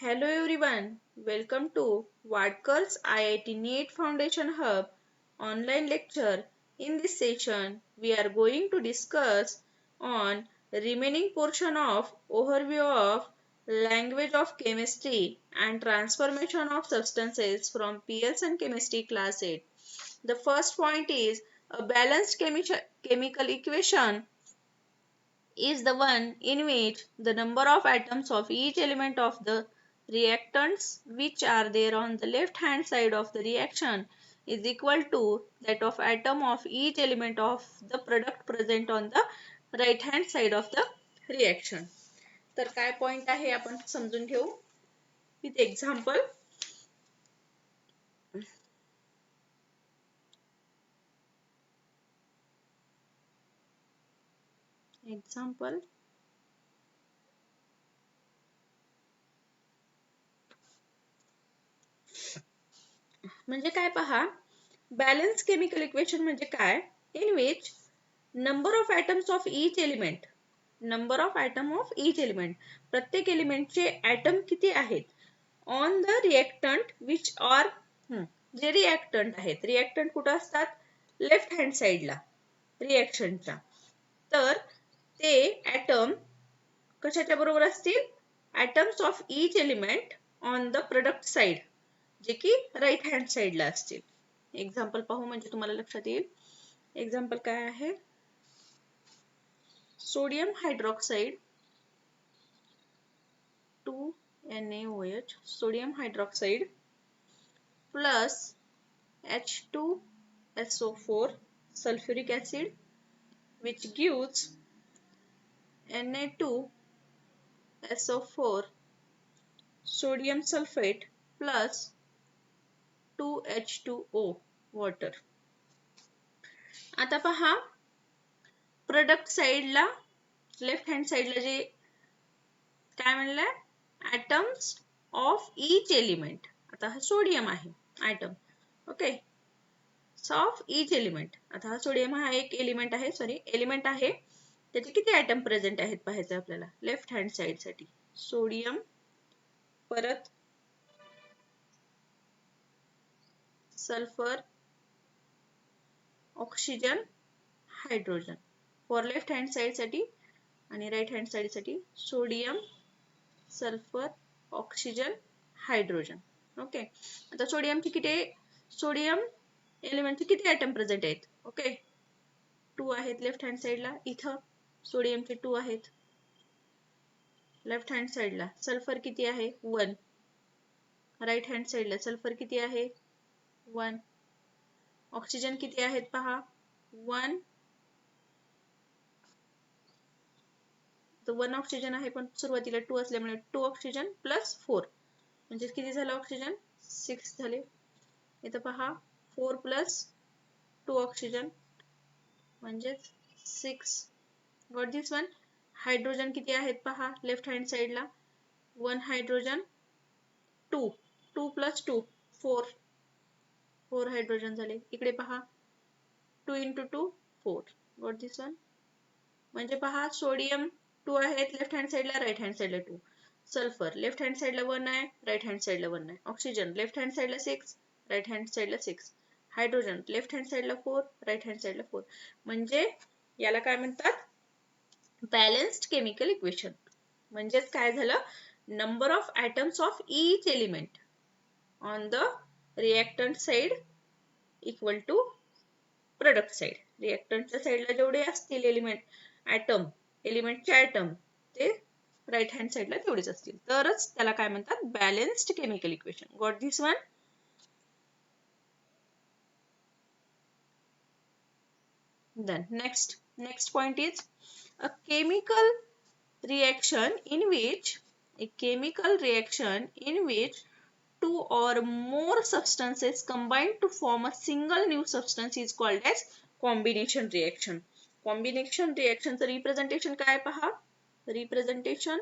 Hello everyone, welcome to Wadkar's IIT NEET Foundation Hub online lecture. In this session, we are going to discuss on remaining portion of overview of language of chemistry and transformation of substances from PS and chemistry class 8. The first point is a balanced chemical equation is the one in which the number of atoms of each element of the reactants which are there on the left hand side of the reaction is equal to that of atom of each element of the product present on the right hand side of the reaction. तर काय point आहे आपण समजून घेऊ with example. Example म्हणजे काय पहा, balance chemical equation म्हणजे काय, in which number of atoms of each element, number of atom of each element, प्रत्येक एलिमेंटचे ॲटम किती आहेत on the reactant which or, जे रिएक्टंट आहेत, रिएक्टंट कुठं असतात, लेफ्ट हँड साईडला रिएक्शनच्या, तर ते ॲटम कशाच्या बरोबर असतील, atoms of each element on the product side, जे की राईट हँड साईडला असतील. एक्झाम्पल पाहू म्हणजे तुम्हाला लक्षात येईल. एक्झाम्पल काय आहे, sodium hydroxide 2NaOH, sodium hydroxide plus H2SO4 sulfuric acid which gives Na2SO4 sodium sulfate plus 2H2O water. आता पहा, प्रोडक्ट साइडला लेफ्ट हँड साइडला जे काय म्हणलंय, ॲटम्स ऑफ ईच एलिमेंट, आता हा सोडियम आहे atom, okay, of each element, आता हा सोडियम हा एक एलिमेंट आहे, सॉरी एलिमेंट आहे, त्याचे किती ॲटम प्रेझेंट आहेत पाहायचं आपल्याला लेफ्ट हँड साइड साठी. सोडियम, परत sulphur, oxygen, hydrogen for left hand side साठी, आणि राईट हँड साइड साठी sodium, sulphur, oxygen, hydrogen. Okay, आता सोडियमचे किती, सोडियम एलिमेंटचे किती ॲटम प्रेझेंट आहेत, ओके 2 आहेत लेफ्ट हँड साइडला, इथं सोडियमचे 2 आहेत लेफ्ट हँड साइडला. सल्फर किती आहे 1, राईट हँड साइडला सल्फर किती आहे 1. ऑक्सिजन किती आहेत पहा 1, तर 1 ऑक्सिजन आहे, पण सुरुवातीला 2 असल्यामुळे 2 ऑक्सिजन प्लस 4 म्हणजे किती झालं ऑक्सिजन 6 झाले. इथं पहा 4 प्लस 2 ऑक्सिजन म्हणजे 6. Got this one. हायड्रोजन किती आहेत पहा लेफ्ट हँड साइडला 1 हायड्रोजन, 2 प्लस 2 4 हायड्रोजन झाले. इकडे पहा 2 into 2 4. Got this one. म्हणजे पहा सोडियम 2 आहेत लेफ्ट हँड साइडला, राईट हँड साइडला 2. सल्फर लेफ्ट हँड साइडला 1 आहे, राईट हँड साइडला 1 आहे. ऑक्सिजन लेफ्ट हँड साइडला 6, राईट हँड साइडला 6. हायड्रोजन लेफ्ट हँड साइडला 4, राईट हँड साइडला 4. म्हणजे याला काय म्हणतात, बॅलन्स्ड केमिकल इक्वेशन. म्हणजेच काय झालं, number of atoms of each element on the reactant side equal to product side. रिएक्टंटच्या साइडला जेवढे असतील एलिमेंट ॲटम, एलिमेंटचे ॲटम ते राईट हँड साइडला तेवढेच असतील, तरच त्याला काय म्हणतात, balanced chemical equation. Got this one. Then next point is a chemical reaction in which two or more substances combine to form a single new substance is called as combination reaction. Combination reaction चं representation काय पहा, representation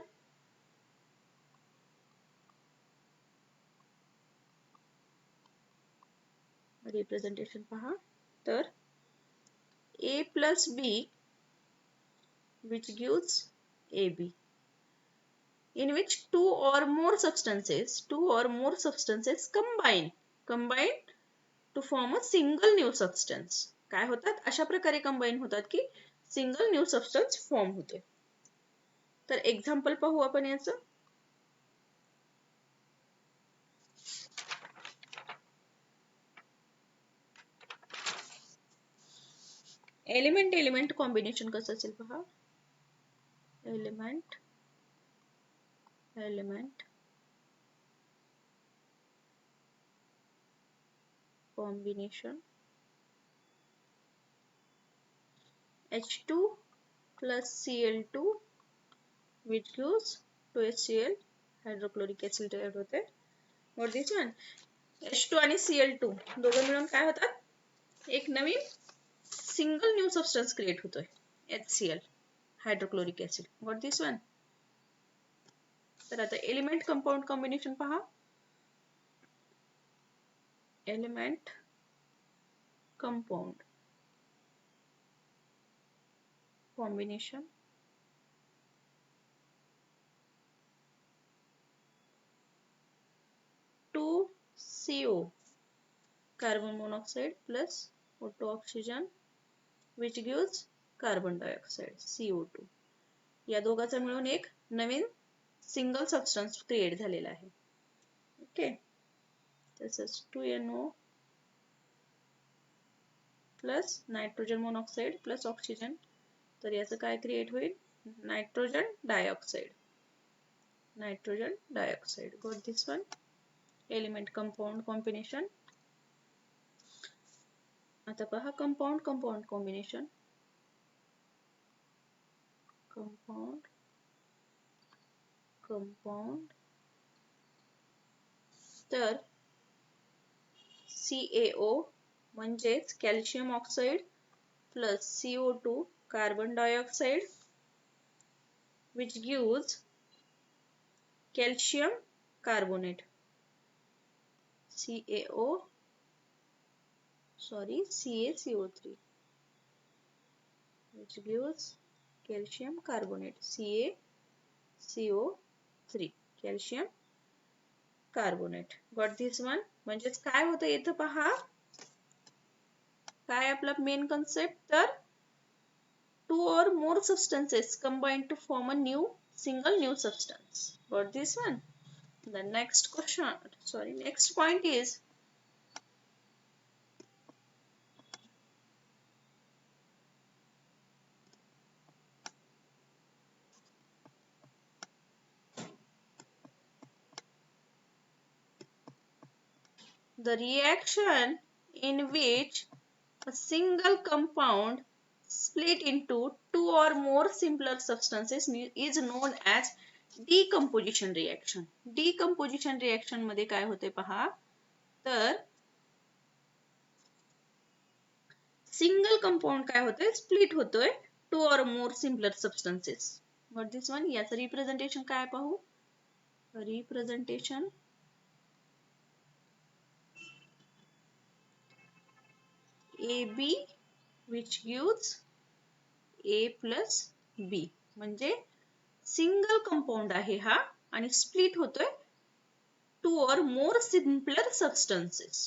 पहा, तर A plus B which gives AB. in which two or more substances combine to form a single new substance. काय होतात? अशा प्रकारे combine होतात की single new substance form होते. तर example पाहू आपण याचं. एलिमेंट कॉम्बिनेशन कसं असेल पहा. Element combination H2 plus Cl2 which gives 2HCl hydrochloric acid तयार होते. What this one? H2 आणि Cl2 दोघं मिळून काय होतात? एक नवीन सिंगल न्यू सबस्टन्स क्रिएट होतोय. HCl hydrochloric acid. What this one? तर आता एलिमेंट कंपाऊंड कॉम्बिनेशन पहा. Element compound combination two CO carbon monoxide plus O2 oxygen which gives carbon dioxide CO2. या दोघांचा मिळून एक नवीन सिंगल सबस्टन्स क्रिएट झालेला आहे. ओके. तसंच 2NO plus nitrogen monoxide plus oxygen. तर याचं काय क्रिएट होईल? Nitrogen dioxide. Got this one? Element compound combination. आता पहा कंपाऊंड कॉम्बिनेशन. कंपाऊंड तर CaO म्हणजेच calcium oxide plus CO2 carbon dioxide which gives calcium carbonate. CaCO3 which gives calcium carbonate. CaCO3 calcium carbonate. Got this one? म्हणजेच काय होतं इथं पहा. काय आपला मेन कन्सेप्ट? तर two or more substances combine to form a single new substance. Got this one? The next point is the reaction in which a single compound split into two or more simpler substances is known as decomposition reaction. Decomposition reaction मध्ये काय होते पहा. तर single compound काय होतोय? Split होतोय to or more simpler substances. What this one? याचं representation काय पाहू. Representation AB which gives A plus B. म्हणजे सिंगल कंपाऊंड आहे हा आणि स्प्लिट होतोय to or more simpler substances.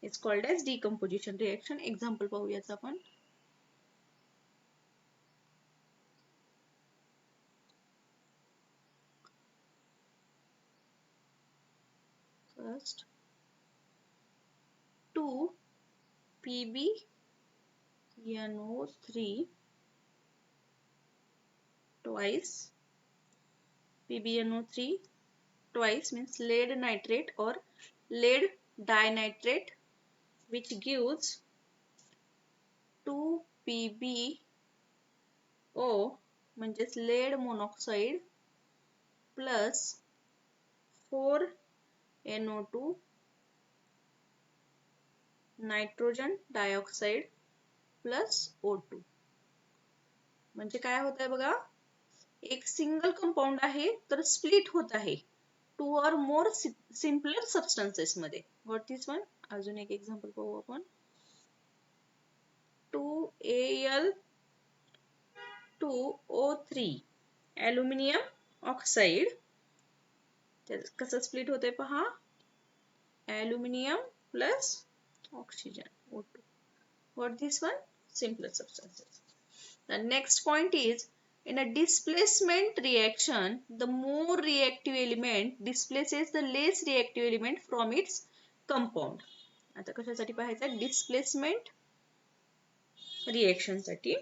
It's called as decomposition reaction. Example पाहूयाच आपण. First 2PbNO3 twice PbNO3 twice means lead nitrate or lead dinitrate which gives 2PbO म्हणजेच lead monoxide plus 4NO2 nitrogen dioxide plus O2. म्हणजे काय होत आहे बघा. एक single compound आहे तर स्प्लिट होत आहे to or more simpler substances मध्ये. What this one? अजून एक एक्झाम्पल पाहू आपण. 2Al2O3 aluminium ऑक्साईड, कसं स्प्लिट होतंय पहा, aluminium plus oxygen O2. What this one? Simpler substances. The next point is, in a displacement reaction, the more reactive element displaces the less reactive element from its compound. आता कशासाठी पाहायचं? Displacement reaction साठी.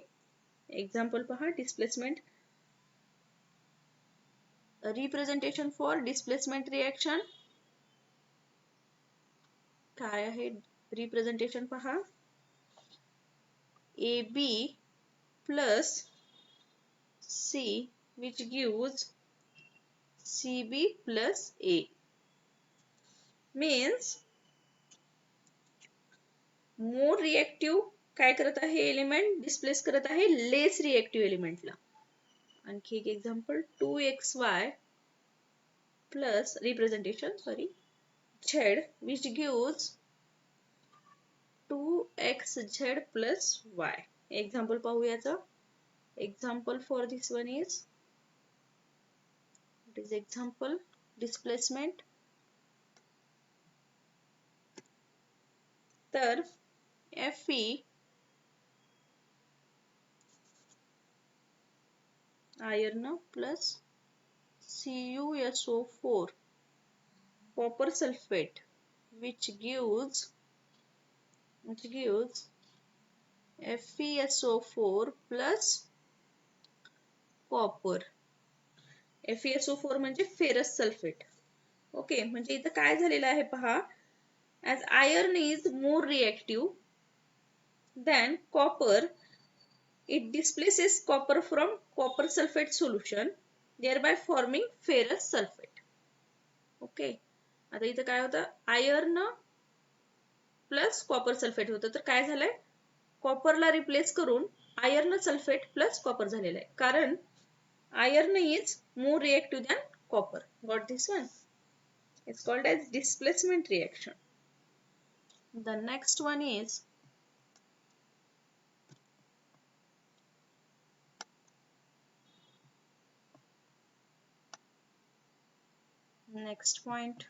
Example पहा, displacement. A representation for displacement reaction. काय आहे representation पहा. AB plus C, which gives CB plus A. Means more reactive काय करत आहे एलिमेंट, डिस्प्लेस करत आहे लेस रिएक्टिव्ह एलिमेंटला. आणखी एक example, 2xy plus representation z, which gives 2xz plus y. Example पाहूयाचं. Example for this one is, it is example displacement. तर Fe iron plus CuSO4 copper sulfate, which gives FeSO4 plus copper. FeSO4 म्हणजे ferrous sulphate. Okay, म्हणजे इथं काय झालेलं आहे पहा, as iron is more reactive than copper, it displaces copper from copper sulfate solution, thereby forming ferrous sulfate. Okay, आता इथं काय होतं, आयर्न प्लस कॉपर सल्फेट होतं, तर काय झालंय, कॉपरला रिप्लेस करून आयर्न सल्फेट प्लस कॉपर झालेलं आहे, कारण iron is more reactive than copper. Got this one? It's called as displacement reaction. The next one is next point.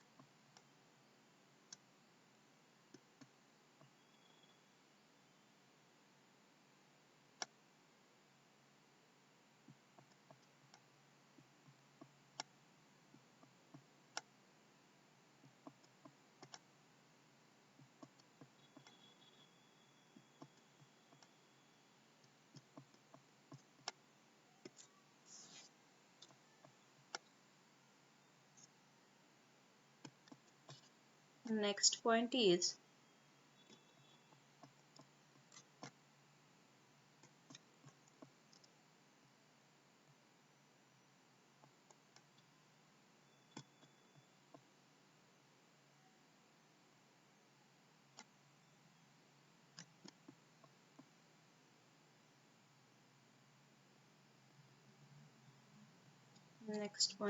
Next point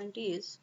is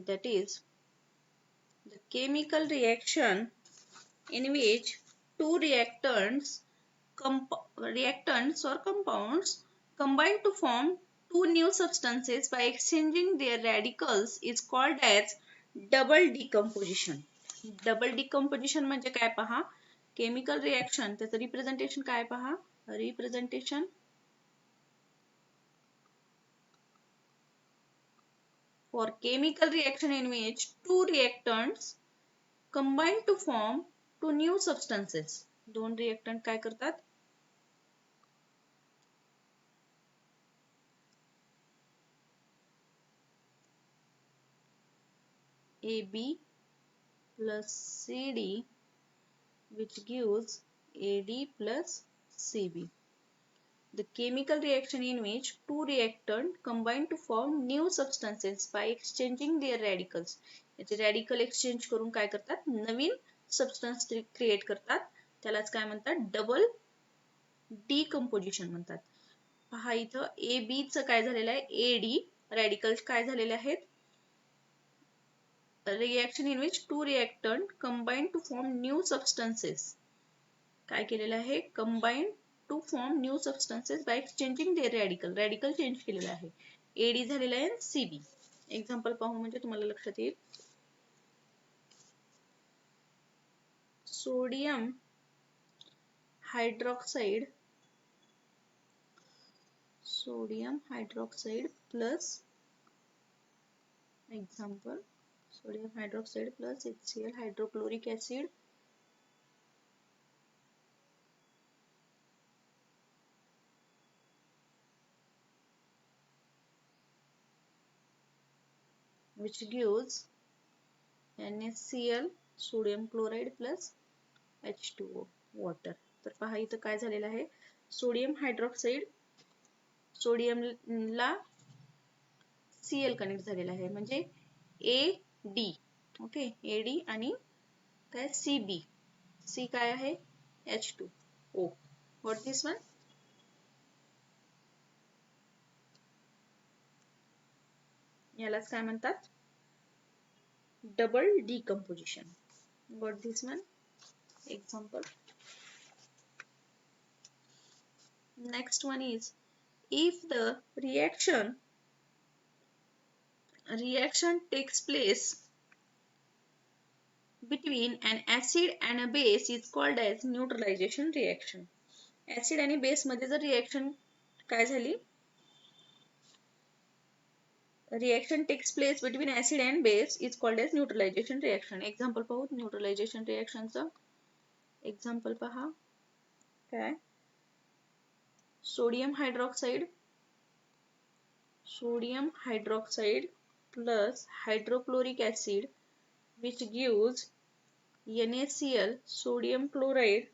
that is The chemical reaction in which two reactants or compounds combine to form two new substances by exchanging their radicals is called as double decomposition. Double decomposition म्हणजे काय पहा, chemical reaction त्याचं representation काय पहा, representation for chemical reaction in which two reactants combine to form two new substances. दोन reactant काय करतात, AB plus CD which gives AD plus CB. The chemical reaction in which two reactants combine to form new substances by exchanging their radicals. याचे radical exchange करून काय करतात, नवीन substance create करतात. त्यालाच काय म्हणतात, डबल डिकम्पोजिशन म्हणतात. पहा इथं ए बी च काय झालेलं आहे, एडी रॅडिकल्स काय झालेले आहेत, reaction in which two reactant combine to form new substances. काय केलेलं आहे, combine to form new substances by exchanging their radical. Radical change केलेलं आहे. एडी झालेलं आहे सीबी. एक्झाम्पल पाहू म्हणजे तुम्हाला लक्षात येईल. Sodium hydroxide plus example sodium hydroxide plus HCl hydrochloric acid which gives NaCl sodium chloride plus H2O water. तर पहा इथं काय झालेलं आहे, सोडियम हायड्रॉक्साइड सोडियमला Cl कनेक्ट झालेला आहे म्हणजे AD. ओके, AD आणि काय CB. C काय आहे, H2O. व्हॉट दिस वन, यालाच काय म्हणतात, double decomposition. What this one, example. Next one is, if the reaction takes place between an acid and a base is called as neutralization reaction. Acid आणि base मध्ये जर reaction काय झाली, reaction takes place between acid and base is called as neutralization reaction. Example पाहू neutralization reaction चं. Example पहा, काय, sodium hydroxide plus hydrochloric acid which gives NaCl sodium chloride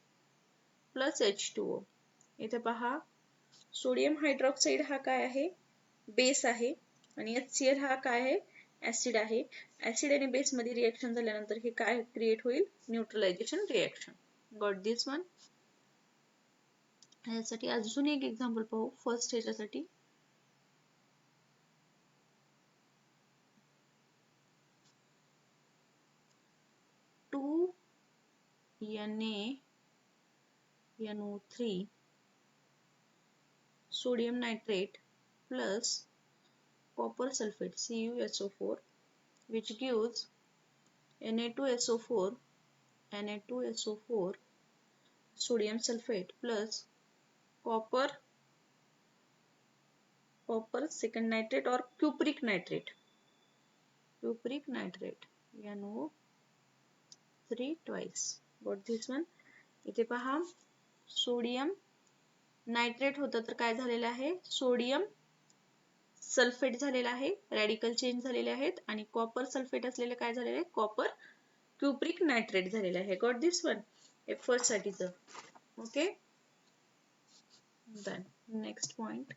plus H2O. इथे पहा, सोडियम हायड्रॉक्साइड हा काय आहे, बेस आहे आणि HCl हा काय आहे, ऍसिड आहे. ऍसिड आणि बेस मध्ये रिएक्शन झाल्यानंतर हे काय क्रिएट होईल, neutralisation reaction. Got this one. यासाठी अजून एक एक्झाम्पल पाहू फर्स्ट ह्याच्यासाठी. NaNO3 sodium nitrate plus copper sulfate CuSO4 which gives Na2SO4 sodium sulfate plus copper second nitrate or cupric nitrate NO3 twice. What this one, इथे पहा, sodium nitrate होतं तर काय झालेलं आहे, सोडियम सल्फेट झालेला आहे, रॅडिकल चेंज झालेले आहेत आणि कॉपर सल्फेट असलेले काय झालेले आहे, कॉपर क्युप्रिक नायट्रेट झालेले आहे. गॉट दिस वन, फर्स्ट साठीचं. Okay, done. Next point,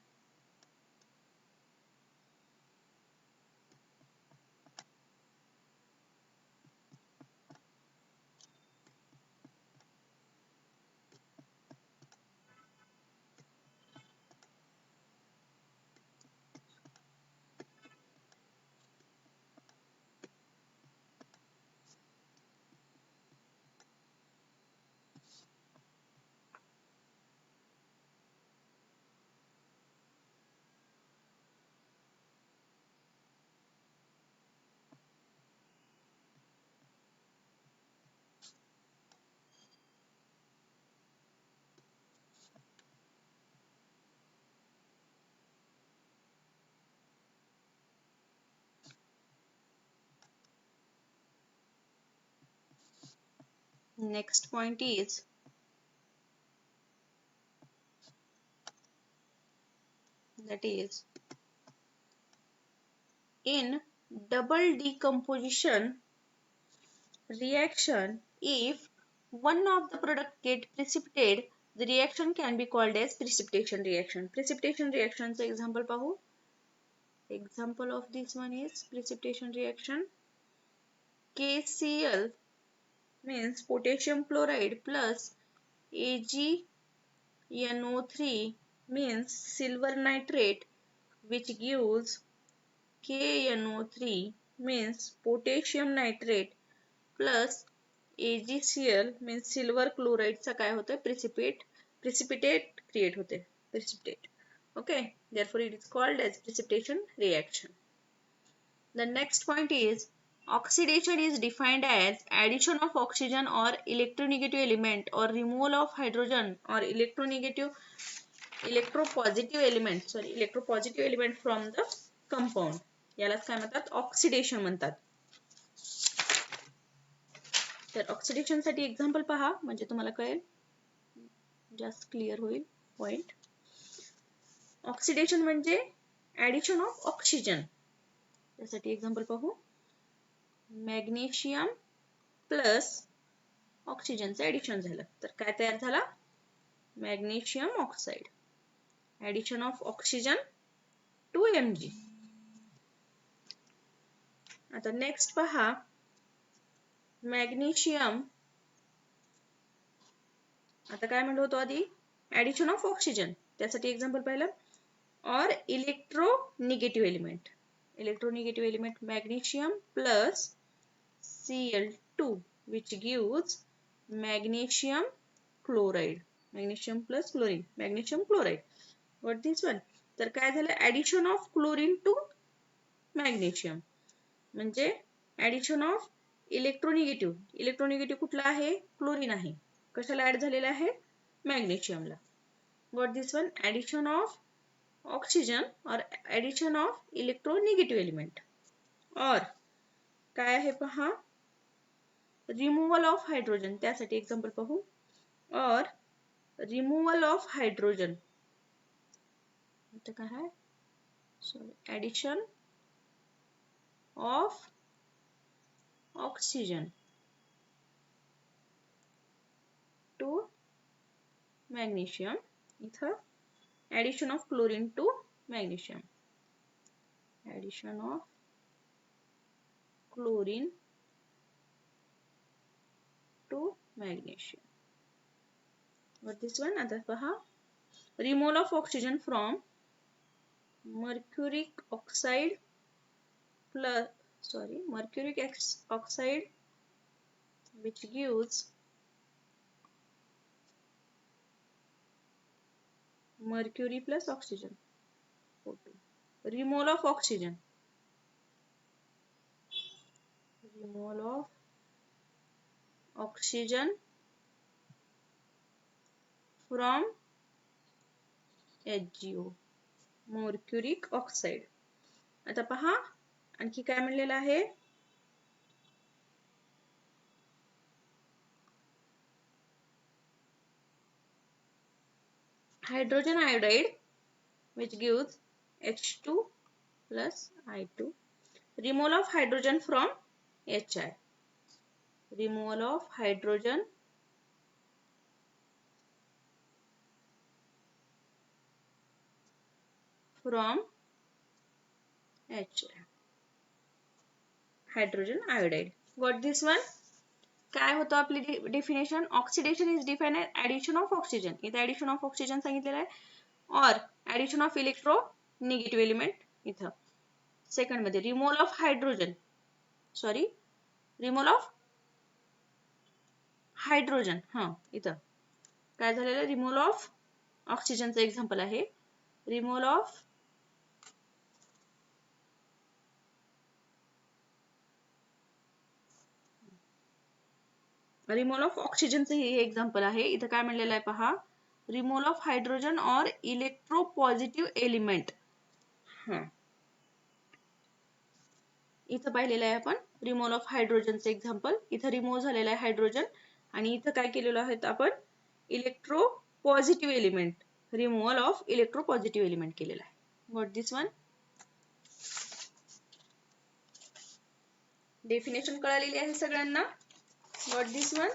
Next point is in double decomposition reaction, if one of the product get precipitated, the reaction can be called as precipitation reaction. Precipitation reactionचं example पाहू. Example of this one is precipitation reaction. KCl means potassium chloride plus AgNO3 means silver nitrate, which gives KNO3 means potassium nitrate plus AgCl means silver chloride चा काय होतोय precipitate create होते precipitate. Okay, therefore it is called as precipitation reaction. The next point is oxidation is defined as addition of oxygen or electronegative element or removal of hydrogen or electropositive element from the compound. यालाच काय म्हणतात oxidation म्हणतात. तर oxidation साठी example पहा म्हणजे तुम्हाला कळेल, जास्त क्लिअर होईल पॉइंट. ऑक्सिडेशन म्हणजे ऍडिशन ऑफ ऑक्सिजन. त्यासाठी एक्झाम्पल पाहू. मॅग्नेशियम प्लस ऑक्सिजनचं ऍडिशन झालं तर काय तयार झाला, magnesium oxide. Addition of oxygen 2Mg. आता नेक्स्ट पहा, मॅग्नेशियम, आता काय म्हणलो होतो आधी, ऍडिशन ऑफ ऑक्सिजन. त्यासाठी एक्झाम्पल पाहिलं, और electronegative element. Electronegative element magnesium plus Cl2 which gives magnesium chloride. Magnesium plus chlorine, magnesium chloride. What this one? तर काय झालं, addition of chlorine to magnesium म्हणजे ऍडिशन ऑफ इलेक्ट्रोनिगेटिव्ह. इलेक्ट्रोनिगेटिव्ह कुठला आहे, chlorine आहे. कशाला ऍड झालेला आहे, मॅग्नेशियमला. What this one? Addition of oxygen or addition of electronegative element. or काय आहे पहा, रिमूव्हल ऑफ हायड्रोजन. त्यासाठी एक्झाम्पल पाहू. और रिमूव्हल ऑफ हायड्रोजन, काय आहे, sorry, addition of oxygen to magnesium. इथं addition of chlorine to magnesium. Addition of chlorine to magnesium. What this one? आता पहा, removal of oxygen from mercuric oxide which gives mercury plus oxygen. Removal of oxygen. Removal of oxygen from HgO, mercuric oxide. आता पहा, आणखी काय म्हणलेलं आहे, hydrogen iodide which gives H2 plus I2. Removal of hydrogen from HI. Removal of hydrogen from HI. Hydrogen iodide. What this one? काय होतं आपली definition, oxidation is defined as addition of oxygen. इथं ऍडिशन ऑफ ऑक्सिजन सांगितलेलं आहे, और addition of electronegative element इथं. Second मध्ये removal of hydrogen, sorry, removal of hydrogen. इथं काय झालेलं, रिमूव्हल ऑफ ऑक्सिजनचं एक्झाम्पल आहे. रिमूव्हल ऑफ ऑक्सिजनचं हे एक्झाम्पल आहे. इथं काय म्हणलेलं आहे पहा, रिमूव्हल ऑफ हायड्रोजन और इलेक्ट्रोपॉझिटिव्ह एलिमेंट. इथं पाहिलेलं आहे आपण रिमूव्हल ऑफ हायड्रोजनचं एक्झाम्पल. इथं रिमूव्ह झालेलं आहे हायड्रोजन आणि इथं काय केलेलं आहे आपण electro positive element, removal of electro positive element केलेला आहे. Got this one? डेफिनेशन कळालेली आहे सगळ्यांना? Got this one?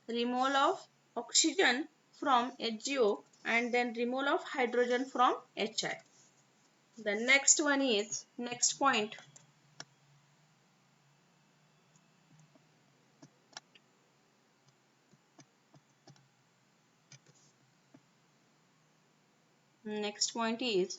Removal of oxygen from HGO and then removal of hydrogen from HI. The next one is, next point, next point is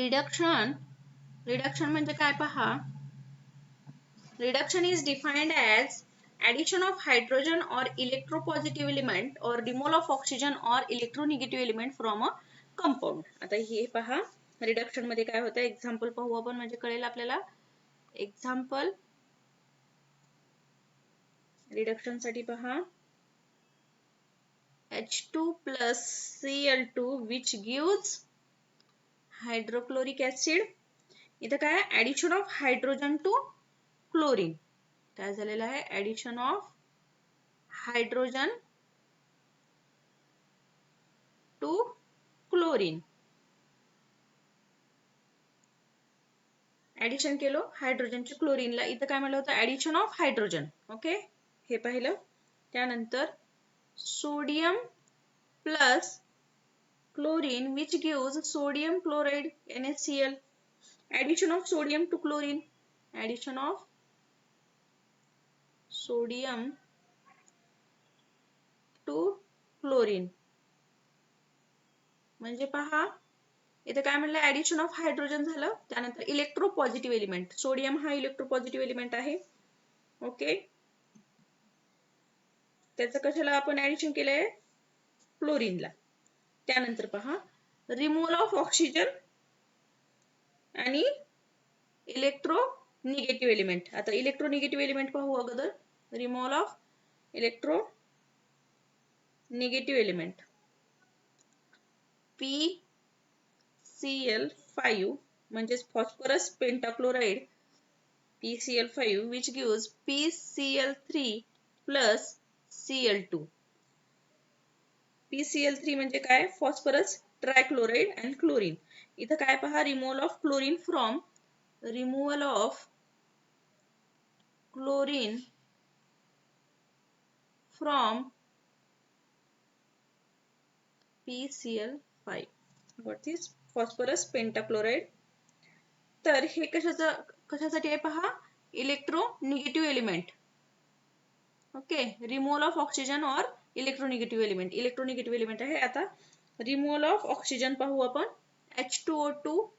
reduction. Reduction म्हणजे काय पहा. Reduction is defined as addition of hydrogen or electropositive element or removal of oxygen or electronegative element from a compound. आता हे पहा reduction मध्ये काय होतं, example पाहू आपण म्हणजे कळेल आपल्याला. एक्झाम्पल रिडक्शन साठी पहा, H2 plus Cl2 which gives hydrochloric acid. इथं काय addition of hydrogen two chlorine. काय झालेलं आहे, addition of hydrogen two chlorine. Addition केलं हायड्रोजनच्या क्लोरीनला. इथं काय म्हणलं होतं, ऍडिशन ऑफ हायड्रोजन. ओके, हे पाहिलं. त्यानंतर sodium plus chlorine which gives sodium chloride NaCl. Addition of sodium to chlorine. Addition of sodium to chlorine. म्हणजे पहा इथे काय म्हणलं, ऍडिशन ऑफ हायड्रोजन झालं. त्यानंतर इलेक्ट्रोपॉझिटिव्ह एलिमेंट, सोडियम हा इलेक्ट्रोपॉझिटिव्ह एलिमेंट आहे. ओके, त्याचं कशाला आपण ऍडिशन केलंय, क्लोरीनला. त्यानंतर पहा रिमूव्हल ऑफ ऑक्सिजन आणि इलेक्ट्रोनिगेटिव्ह एलिमेंट. आता इलेक्ट्रोनिगेटिव्ह एलिमेंट पाहू अगोदर. Removal of electronegative element PCl5 म्हणजेच phosphorus pentachloride PCl5 which gives PCl3 plus Cl2. PCl3 म्हणजे काय, फॉस्फरस ट्रायक्लोराइड अँड क्लोरीन. इथं काय पहा, removal of chlorine from, removal of chlorine from PCl5. What is phosphorus pentachloride. तर हे कशासाठी आहे पहा, electronegative element. Okay, removal of oxygen और इलेक्ट्रोनिगेटिव्ह एलिमेंट. इलेक्ट्रोनिगेटिव्ह एलिमेंट आहे. आता रिमूव्हल ऑफ ऑक्सिजन पाहू आपण. H2O2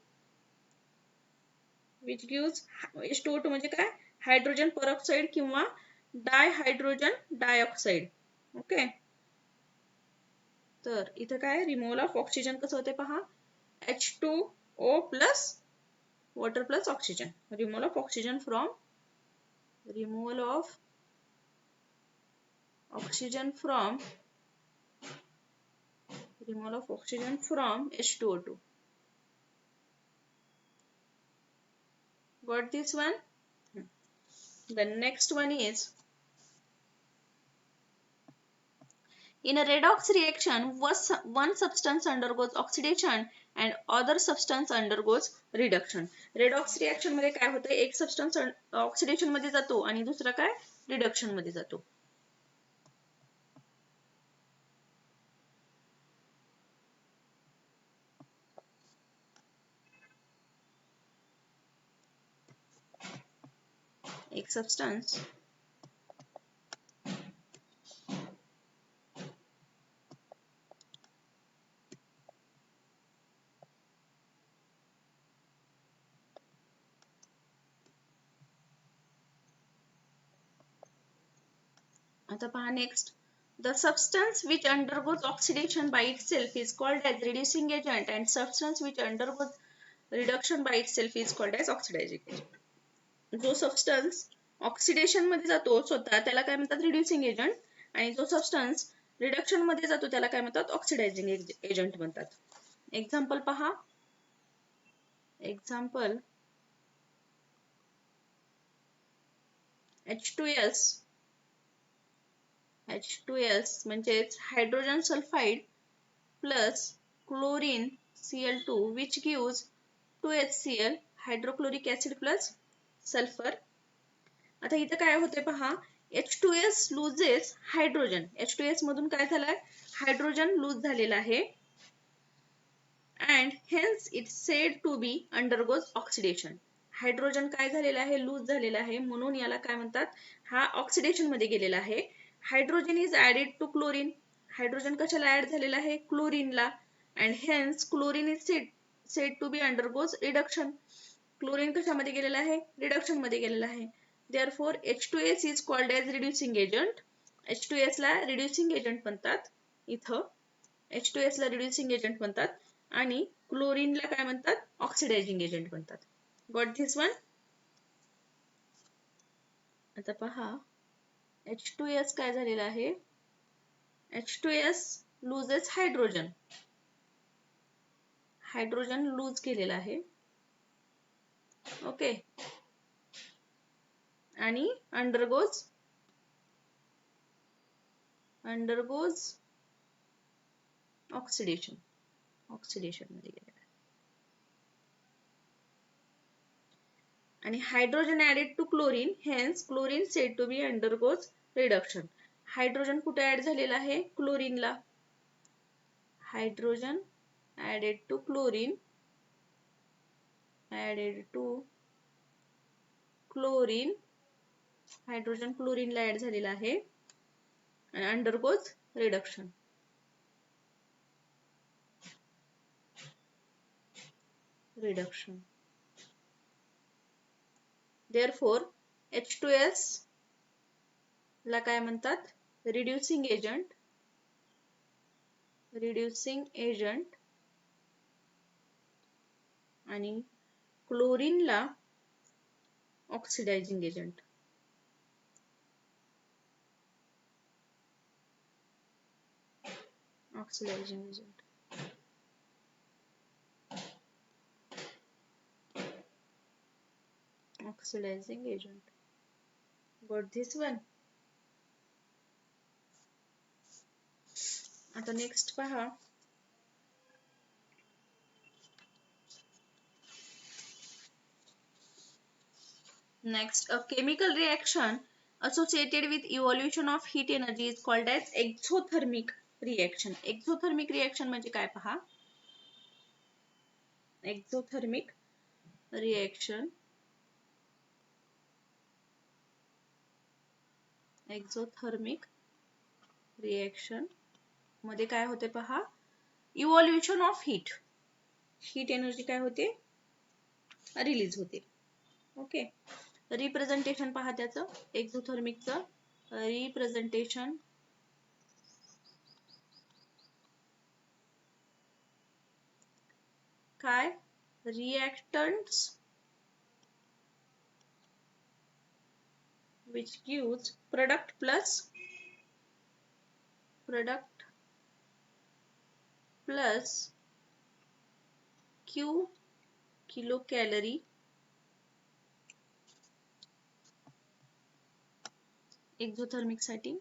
which gives, H2O2 म्हणजे काय, हायड्रोजन परऑक्साइड किंवा डायहायड्रोजन डायऑक्साइड. ओके, तर इथं काय रिमूव्हल ऑफ ऑक्सिजन कसं होते पहा, H2O plus water plus oxygen. Removal of oxygen from, removal of oxygen from, removal of oxygen from H2O2. Got this one? The next one is, in a redox reaction, one substance undergoes oxidation and other substance undergoes reduction. Redox reaction मध्ये काय होतं, एक substance oxidation मध्ये जातो आणि दुसरा काय reduction मध्ये जातो. एक substance आता पहा next. The substance which undergoes oxidation by itself is called as reducing agent and substance which undergoes reduction by itself is called as oxidizing agent. जो सबस्टन्स ऑक्सिडेशन मध्ये जातो स्वतः त्याला काय म्हणतात रिड्युसिंग एजंट, आणि जो सबस्टन्स रिडक्शन मध्ये जातो त्याला काय म्हणतात ऑक्सिडायझिंग एजंट म्हणतात. एक्झाम्पल पहा. एक्झाम्पल H2S म्हणजेच hydrogen sulphide plus chlorine Cl2 which gives 2HCl hydrochloric acid plus sulphur. आता इथं काय होते पहा, H2S लुजेस हायड्रोजन. H2S मधून काय झालंय, हायड्रोजन लूज झालेला आहे, and hence it's said to be undergoes oxidation. Hydrogen काय झालेलं आहे, लूज झालेला आहे, म्हणून याला काय म्हणतात, हा ऑक्सिडेशन मध्ये गेलेला आहे. Hydrogen is added to chlorine. Hydrogen कशाला ऍड झालेला आहे, क्लोरीनला, and hence chlorine is said to be undergoes reduction. Chlorine कशामध्ये गेलेला आहे, रिडक्शन मध्ये गेलेला आहे. Therefore H2S is called as reducing agent. H2S ला reducing agent म्हणतात. इथं H2S ला reducing agent म्हणतात आणि क्लोरीनला काय म्हणतात, ऑक्सिडायझिंग एजंट म्हणतात. Got this one. आता पहा H2S काय झालेला आहे, H2S loses hydrogen. Hydrogen loose केलेला आहे. ओके. आणि अंडरगोज ऑक्सिडेशन मध्ये गेलेला आहे. आणि hydrogen added to chlorine, hence chlorine said to be undergoes reduction. Hydrogen कुठे ऍड झालेला आहे, क्लोरीनला. Hydrogen added to chlorine, hydrogen क्लोरीनला ऍड झालेला आहे आणि अंडरगोज रिडक्शन. Therefore H2S ला काय म्हणतात, रिड्युसिंग एजंट, आणि क्लोरीनला oxidising agent. Oxidising agent. Got this one. आता नेक्स्ट पहा. Next, a chemical reaction associated with evolution of heat energy is called as exothermic reaction. Exothermic reaction म्हणजे काय पहा. Exothermic reaction मध्ये काय होते पहा, इव्हॉल्युशन ऑफ हीट एनर्जी काय होते, रिलीज होते. ओके. रिप्रेझेंटेशन पहा त्याचं, एक्झोथर्मिकचं रिप्रेझेंटेशन. काय, reactants which gives product plus Q kilocalorie exothermic साठी.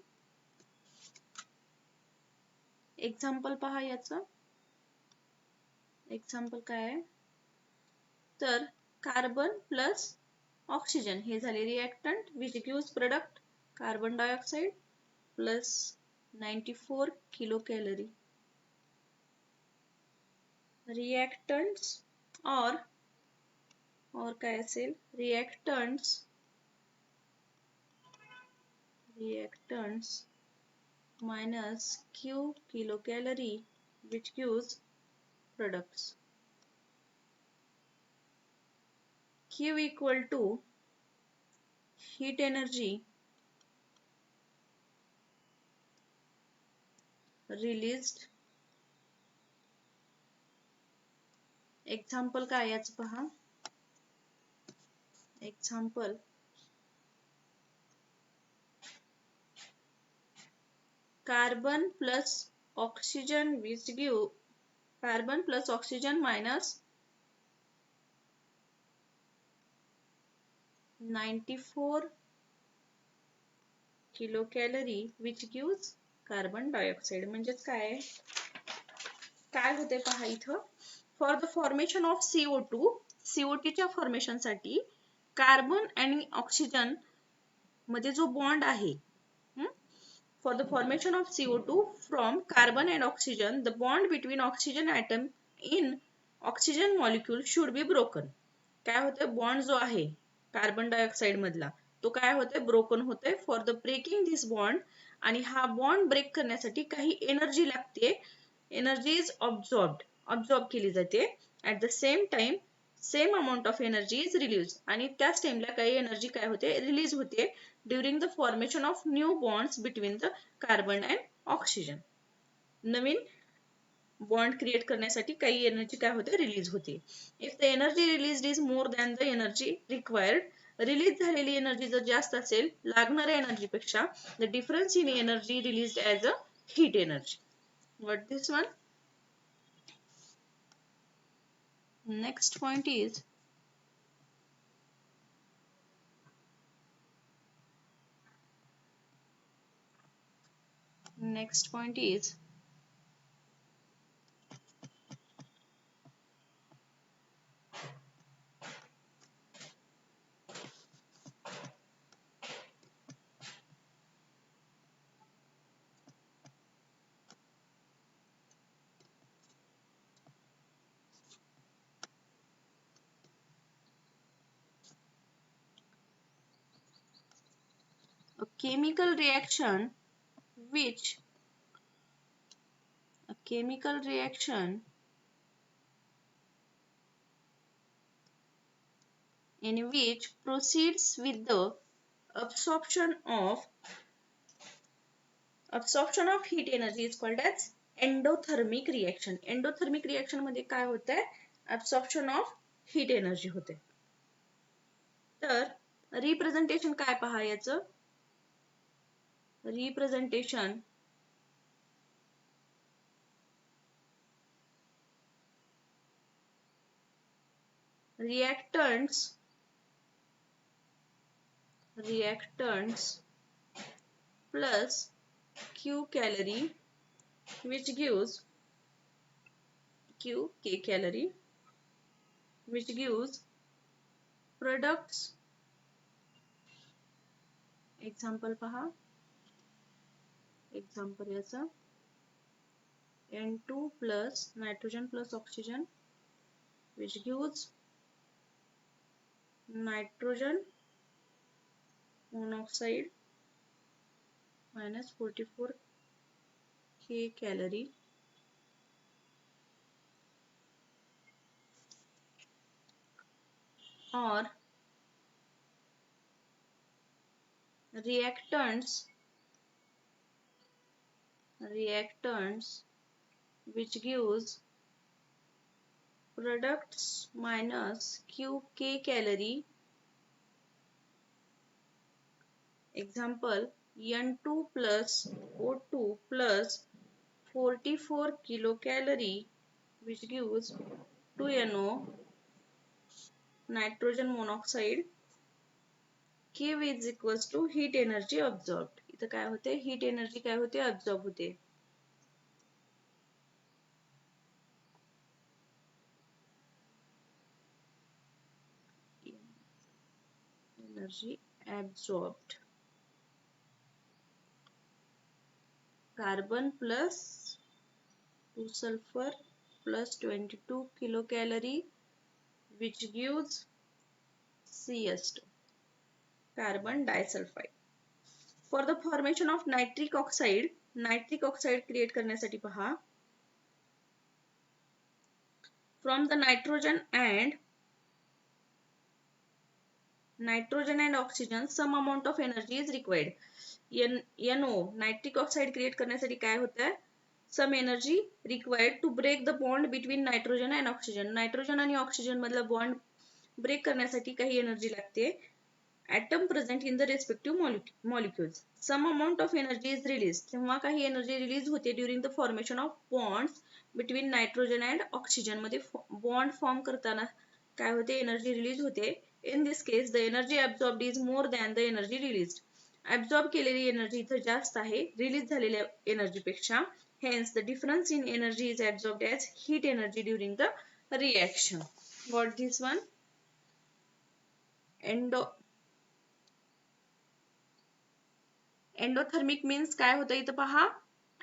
एक्झाम्पल पहा याचं. एक्झाम्पल काय आहे, तर कार्बन प्लस ऑक्सिजन हे झाले reactant which gives product carbon dioxide plus 94 kilo calorie. Reactants और काय असेल, reactants minus Q kilocalorie which gives products. Q equal to heat energy released. Example काय याचं पहा. Example carbon plus oxygen which give carbon plus oxygen minus 94 kilocalorie which gives carbon dioxide. म्हणजेच काय काय होते पहा इथं. For the formation of CO2 CO2 च्या फॉर्मेशन साठी कार्बन आणि ऑक्सिजन मध्ये जो बॉन्ड आहे, for the formation of CO2 from carbon and oxygen, the bond between oxygen atom in oxygen molecule should be broken. काय होते बॉन्ड जो आहे कार्बन डायऑक्साइड मधला तो काय होते ब्रोकन होते. For the breaking this bond, आणि हा बॉन्ड ब्रेक करण्यासाठी काही एनर्जी लागते. एनर्जी इज ऑब्झॉर्ब केली जाते. At the same time same amount of energy is release, आणि त्याच टाइमला काही एनर्जी काय होते रिलीज होते during the formation of new bonds between the carbon and oxygen. Naveen bond create करण्यासाठी काही एनर्जी काय होते रिलीज होते. If the energy release is more than the energy required, release झालेली एनर्जी जर जास्त असेल लागणाऱ्या एनर्जी पेक्षा, the difference in energy release as a heat energy. What this one. Next point is a chemical reaction in which proceeds with the absorption of heat energy is called as endothermic reaction. Endothermic reaction मध्ये काय होतंय absorption of heat energy होते. तर representation काय पहा याचं. Representation reactants plus Q calorie which gives K calorie which gives products. Example पहा. Example याचा N2 plus nitrogen plus oxygen which gives nitrogen monoxide minus 44 K calorie. Or reactants which gives products minus K calorie. Example N2 plus O2 plus 44 kilocalorie which gives 2NO nitrogen monoxide. K is equals to heat energy absorbed. इथं काय होते heat energy काय होते absorb होते. Energy absorbed. Carbon plus 2 sulfur plus 22 kilocalorie which gives CS2 carbon disulfide. For the formation of nitric oxide create करण्यासाठी पहा. From the nitrogen and oxygen some amount of energy is required. NO nitric oxide create करण्यासाठी काय होतंय some energy required to break the bond between nitrogen and oxygen. Nitrogen आणि oxygen मधला bond break करण्यासाठी काही energy लागते. Atom present in the respective molecules. Some amount of energy is released. तेव्हा काही एनर्जी रिलीज होते during the formation of bonds between nitrogen and oxygen. मध्ये bond form करताना काय होते, एनर्जी रिलीज होते. In this case, the energy absorbed is more than the energy released. Absorb केलेली energy इथं जास्त आहे रिलीज झालेल्या एनर्जी पेक्षा. Hence, the difference in energy is absorbed as heat energy during the reaction. Got this one? Endothermic means काय होतं इथं पहा,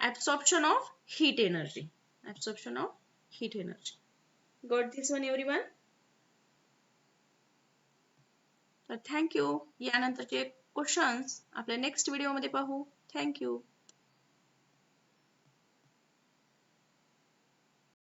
absorption of heat energy. Absorption of heat energy. Got this one everyone? तर thank you. यानंतरचे questions आपल्या next व्हिडिओमध्ये पाहू. Thank you.